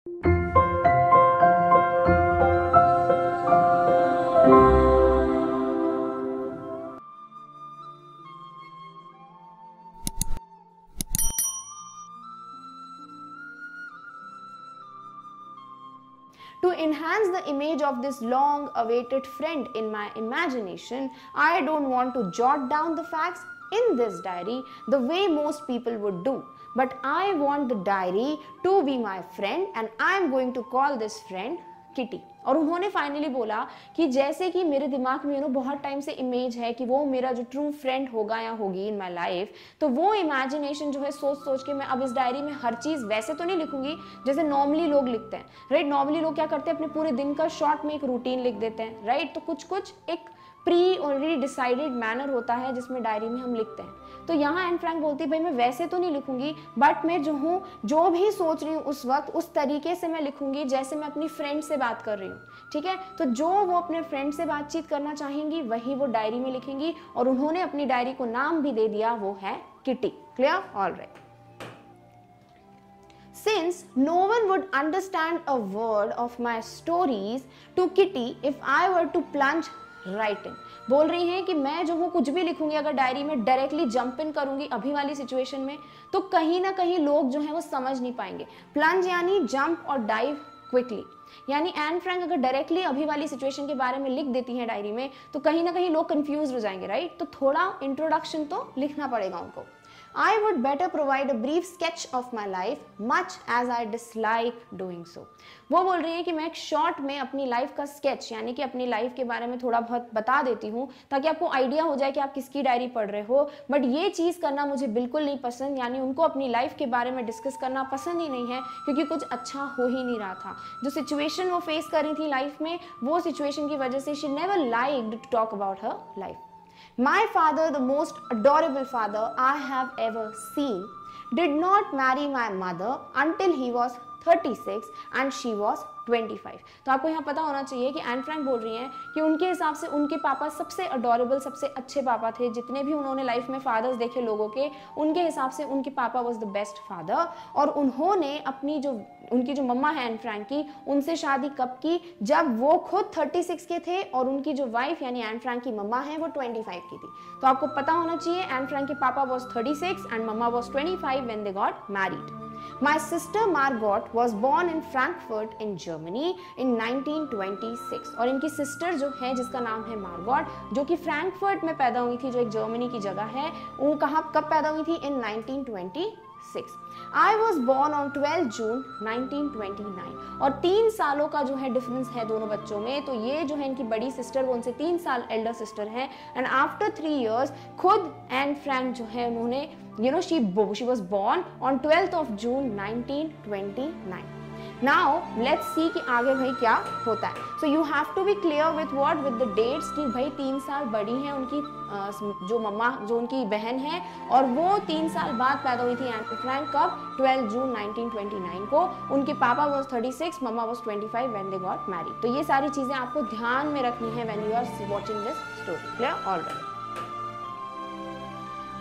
To enhance the image of this long-awaited friend in my imagination, I don't want to jot down the facts in this diary the way most people would do, but I want the diary to be my friend and I am going to call this friend Kitty. और उन्होंने finally बोला कि जैसे कि मेरे दिमाग में बहुत टाइम से इमेज है कि वो मेरा जो ट्रू फ्रेंड होगा या होगी इन माय लाइफ, तो वो इमेजिनेशन जो है सोच सोच के मैं अब इस डायरी में हर चीज़ वैसे तो नहीं लिखूंगी जैसे नॉर्मली लोग लिखते हैं, राइट। नॉर्मली लोग क्या करते हैं, अपने पूरे दिन का शॉर्ट में एक रूटीन लिख देते हैं, राइट। तो कुछ कुछ एक प्री ऑलरेडी डिसाइडेड मैनर होता है जिसमें डायरी में हम लिखते हैं। तो यहाँ एन फ्रैंक बोलती है भाई मैं वैसे तो नहीं लिखूंगी, बट मैं जो हूँ जो भी सोच रही हूँ उस वक्त उस तरीके से मैं लिखूंगी जैसे मैं अपनी फ्रेंड से बात कर रही हूँ, ठीक है। तो जो वो अपने फ्रेंड से बातचीत करना चाहेंगी वही वो डायरी में लिखेंगी, और उन्होंने अपनी डायरी को नाम भी दे दिया, वो है kitty. Clear? Alright. Since no one would understand a word of my stories to Kitty if I were to plunge right in, बोल रही हैं कि मैं जो हूँ कुछ भी लिखूंगी अगर डायरी में डायरेक्टली जंप इन करूंगी अभी वाली सिचुएशन में, तो कहीं ना कहीं लोग जो हैं वो समझ नहीं पाएंगे। प्लंज यानी जंप और डाइव क्विकली, यानी एन फ्रैंक अगर डायरेक्टली अभी वाली सिचुएशन के बारे में लिख देती हैं डायरी में तो कहीं ना कहीं लोग कंफ्यूज हो जाएंगे, राइट। तो थोड़ा इंट्रोडक्शन तो लिखना पड़ेगा उनको। I would better provide a brief sketch of my life, much as I dislike doing so. वो बोल रही है कि मैं एक शॉर्ट में अपनी लाइफ का स्केच यानी कि अपनी लाइफ के बारे में थोड़ा बहुत बता देती हूँ ताकि आपको आइडिया हो जाए कि आप किसकी डायरी पढ़ रहे हो, बट ये चीज़ करना मुझे बिल्कुल नहीं पसंद, यानी उनको अपनी लाइफ के बारे में डिस्कस करना पसंद ही नहीं है क्योंकि कुछ अच्छा हो ही नहीं रहा था। जो सिचुएशन वो फेस कर रही थी लाइफ में, वो सिचुएशन की वजह से she never liked to talk about her life. My father, the most adorable father I have ever seen, did not marry my mother until he was 36 and she was 25। तो आपको यहाँ पता होना चाहिए कि एन फ्रैंक बोल रही हैं कि उनके हिसाब से उनके पापा सबसे अडोरेबल, सबसे अच्छे पापा थे। जितने भी उन्होंने लाइफ में फादर्स देखे लोगों के, उनके हिसाब से उनके पापा वाज द बेस्ट फादर। और उन्होंने अपनी उनकी जो मम्मा है एन फ्रैंक की, उनसे शादी कब की? जब वो खुद 36 के थे और उनकी जो वाइफ यानी एन फ्रैंक की मम्मा है वो 25 की थी। तो आपको पता होना चाहिए एन फ्रैंक के papa was 36 and mama was 25 when they got married. My sister Margot was born in Frankfurt in Germany in 1926। और इनकी सिस्टर जो है जिसका नाम है मार्गॉट, जो कि फ्रैंकफर्ट में पैदा हुई थी, जो एक जर्मनी की जगह है, वो कब पैदा हुई थी? इन 1926। I was born on 12 जून 1929। और 3 सालों का जो है डिफरेंस है दोनों बच्चों में। तो ये जो है इनकी बड़ी सिस्टर, वो उनसे 3 साल एल्डर सिस्टर है। एंड आफ्टर 3 years खुद एन फ्रैंक जो है उन्होंने she was born on 12th of June 1929। Now let's see कि आगे भाई क्या होता है। So you have to be clear with what? With the dates कि भाई 3 साल बड़ी हैं उनकी जो मम्मा, जो उनकी बहन है, और वो 3 साल बाद पैदा हुई थी एन फ्रैंक। कब? 12 जून 1929 को। उनके papa was 36, mama was 25 when they got married. तो ये सारी चीजें आपको ध्यान में रखनी है when you are watching this story. Clear? Alright.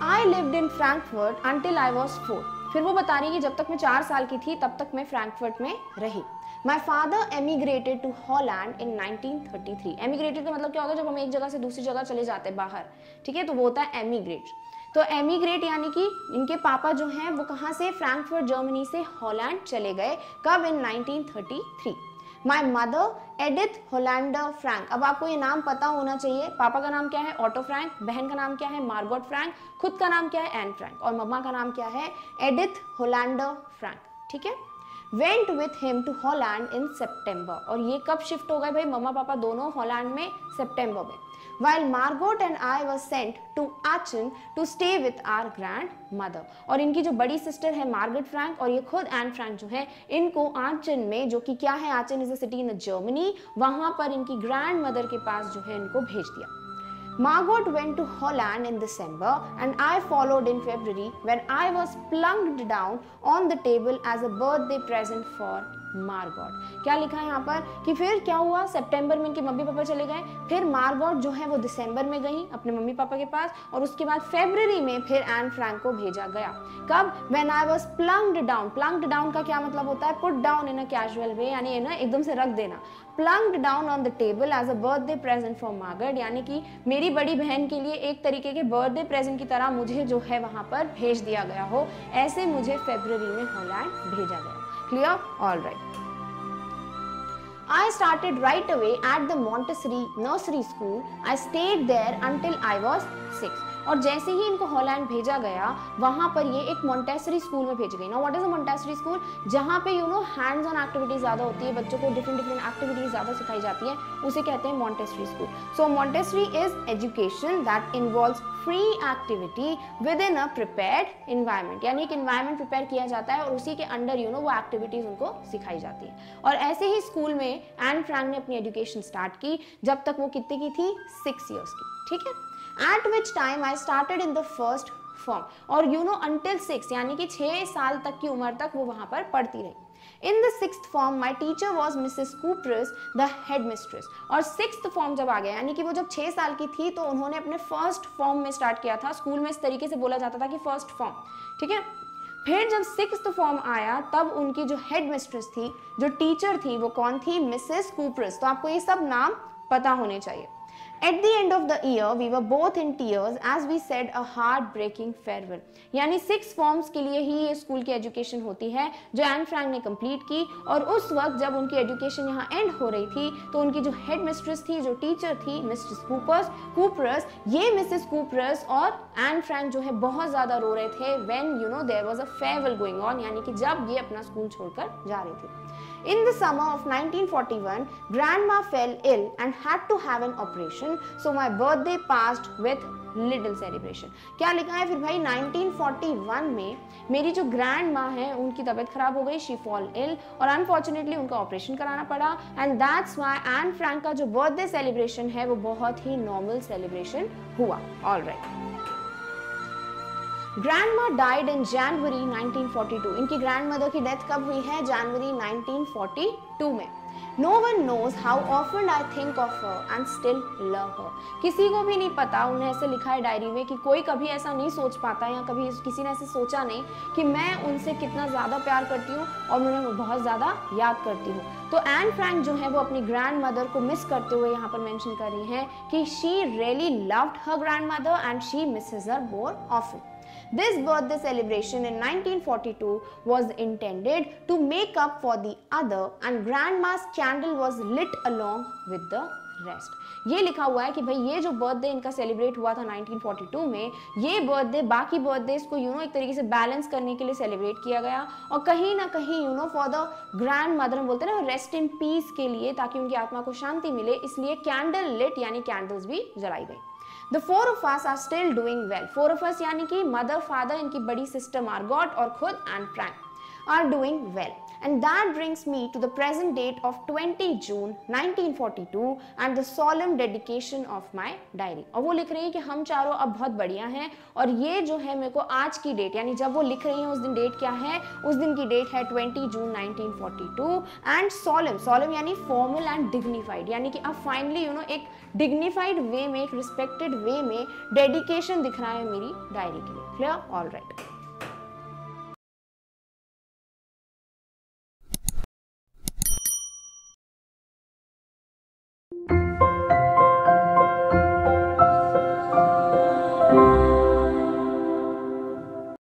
I lived in Frankfurt until I was 4। फिर वो बता रही है कि जब तक मैं 4 साल की थी तब तक मैं फ्रैंकफर्ट में रही। My father emigrated to Holland in 1933। एमिग्रेटेड का मतलब क्या होता है? जब हम एक जगह से दूसरी जगह चले जाते हैं बाहर, ठीक है, तो वो होता है एमिग्रेट। तो एमिग्रेट यानी कि इनके पापा जो हैं वो कहाँ से? फ्रैंकफर्ट जर्मनी से हॉलैंड चले गए। कब? In 1933। My mother Edith Hollander Frank. अब आपको ये नाम पता होना चाहिए। पापा का नाम क्या है? Otto Frank. बहन का नाम क्या है? Margot Frank. खुद का नाम क्या है? Anne Frank. और मम्मा का नाम क्या है? Edith Hollander Frank. ठीक है। Went with him to Holland in September. और ये कब शिफ्ट हो गए भाई? मम्मा पापा दोनों हॉलैंड में सितंबर में। While Margot and I were sent to Aachen to stay with our grandmother। और इनकी जो बड़ी सिस्टर है मार्गरेट फ्रैंक और ये खुद एन फ्रैंक जो है, इनको आचन में, जो कि क्या है? Aachen is a city in Germany, वहां पर इनकी ग्रैंड मदर के पास जो है इनको भेज दिया। Margot went to Holland in December and I followed in February when I was plunked down on the table as a birthday present for मार्गॉट। क्या लिखा है यहाँ पर कि फिर क्या हुआ, सितंबर में इनके मम्मी पापा चले गए, फिर मार्गॉट जो है वो दिसंबर में गई अपने मम्मी पापा के पास, और उसके बाद फरवरी में फिर एन फ्रैंक को भेजा गया। कब? When I was plonked down. Plonked down का क्या मतलब होता है? Put down in a casual way, यानी ना एकदम से रख देना। Plonked down on the table as a birthday present for Margaret, यानी कि मेरी बड़ी बहन के लिए एक तरीके के बर्थडे प्रेजेंट की तरह मुझे जो है वहां पर भेज दिया गया हो, ऐसे मुझे फरवरी में हॉलैंड भेजा गया। Clear? All right. I started right away at the Montessori nursery school. I stayed there until I was 6. और जैसे ही इनको हॉलैंड भेजा गया, वहां पर ये एक मॉन्टेसरी स्कूल में भेज गई। Now what is a Montessori school? जहां पे हैंड्स ऑन एक्टिविटीज ज्यादा होती है, बच्चों को डिफरेंट एक्टिविटीज ज्यादा सिखाई जाती है, उसे कहते हैं Montessori school. So Montessori is education that involves free activity with in a prepared environment, यानी एक इन्वायरमेंट प्रिपेयर किया जाता है और उसी के अंडर वो एक्टिविटीज उनको सिखाई जाती है। और ऐसे ही स्कूल में एन फ्रैंक ने अपनी एजुकेशन स्टार्ट की, जब तक वो कितने की थी? 6 ईयर्स की। ठीक है। At which time I started in the first form, और until 6, यानी कि 6 साल तक की उम्र तक वो वहां पर पढ़ती रही। In the 6th form my teacher was Mrs. Kupras, the headmistress। और 6th form जब आ गया, यानी कि वो जब 6 साल की थी, तो उन्होंने अपने फर्स्ट फॉर्म में स्टार्ट किया था। स्कूल में इस तरीके से बोला जाता था कि फर्स्ट फॉर्म। ठीक है। फिर जब 6th फॉर्म आया, तब उनकी जो हेडमिस्ट्रेस थी, जो टीचर थी, वो कौन थी? मिसेस कूपरस। तो आपको ये सब नाम पता होने चाहिए। At the end of the year, we were both in tears as we said a heartbreaking farewell। यानी 6 फॉर्म्स के लिए ही ये स्कूल की एजुकेशन होती है, जो एन फ्रैंक ने कंप्लीट की। और उस वक्त जब उनकी एजुकेशन यहाँ एंड हो रही थी, तो उनकी जो हेड मिस्ट्रेस थी, जो टीचर थी, मिस्ट्रेस कूपरस, ये मिसेस कूपरस और एन फ्रैंक जो है बहुत ज्यादा रो रहे थे when there was a farewell going on, यानी कि जब ये अपना स्कूल छोड़कर जा रही थी। In the summer of 1941, Grandma fell ill and had to have an operation, so my birthday passed with little celebration। क्या लिखा है फिर भाई? 1941 में मेरी जो ग्रैंड माँ है, उनकी तबीयत खराब हो गई, शी फॉल इल, और अनफॉर्चुनेटली उनका ऑपरेशन कराना पड़ा, and that's why Anne Frank का जो बर्थडे सेलिब्रेशन है वो बहुत ही नॉर्मल सेलिब्रेशन हुआ। All right. Grandma died in January 1942। इनकी ग्रैंडमदर की डेथ कब हुई है? जनवरी 1942 में। No one knows how often I think of her and still love her। किसी को भी नहीं पता, उन्हें ऐसे लिखा है डायरी में कि कोई कभी ऐसा नहीं सोच पाता, या कभी किसी ने ऐसे सोचा नहीं कि मैं उनसे कितना ज़्यादा प्यार करती हूँ और मैं उन्हें बहुत ज़्यादा याद करती हूँ। तो एन फ्रैंक जो है वो अपनी ग्रैंड मदर को मिस करते हुए यहाँ पर मेंशन कर रही हैं कि she really loved her grand mother and she Mrs her more often. This birthday celebration in 1942 was intended to make up for the other, and grandma's candle was lit along with the rest। ये लिखा हुआ है कि भाई ये जो birthday इनका celebrate हुआ था 1942 में, ये बर्थडे बाकी बर्थडेज को एक तरीके से बैलेंस करने के लिए सेलिब्रेट किया गया, और कहीं ना कहीं फॉर द ग्रैंड मदर, हम बोलते हैं ना, रेस्ट इन पीस के लिए, ताकि उनकी आत्मा को शांति मिले, इसलिए कैंडल लिट यानी कैंडल्स भी जलाई गई। The 4 of us are still doing well। 4 of us यानी कि मदर, फादर, इनकी बड़ी सिस्टर मार्गॉट और खुद Anne Frank are doing well। And that brings me to the present date of 20 June 1942 and the solemn dedication of my diary। और वो लिख रही है कि हम चारों अब बहुत बढ़िया हैं, और ये जो है मेरे को आज की डेट, यानी जब वो लिख रही हैं उस दिन डेट क्या है? उस दिन की डेट है 20 जून 1942। एंड solemn यानी फॉर्मल एंड डिग्निफाइड, यानी कि अब फाइनली एक डिग्निफाइड वे में, एक रिस्पेक्टेड वे में डेडिकेशन दिख रहा है मेरी डायरी के लिए। क्लियर? All right.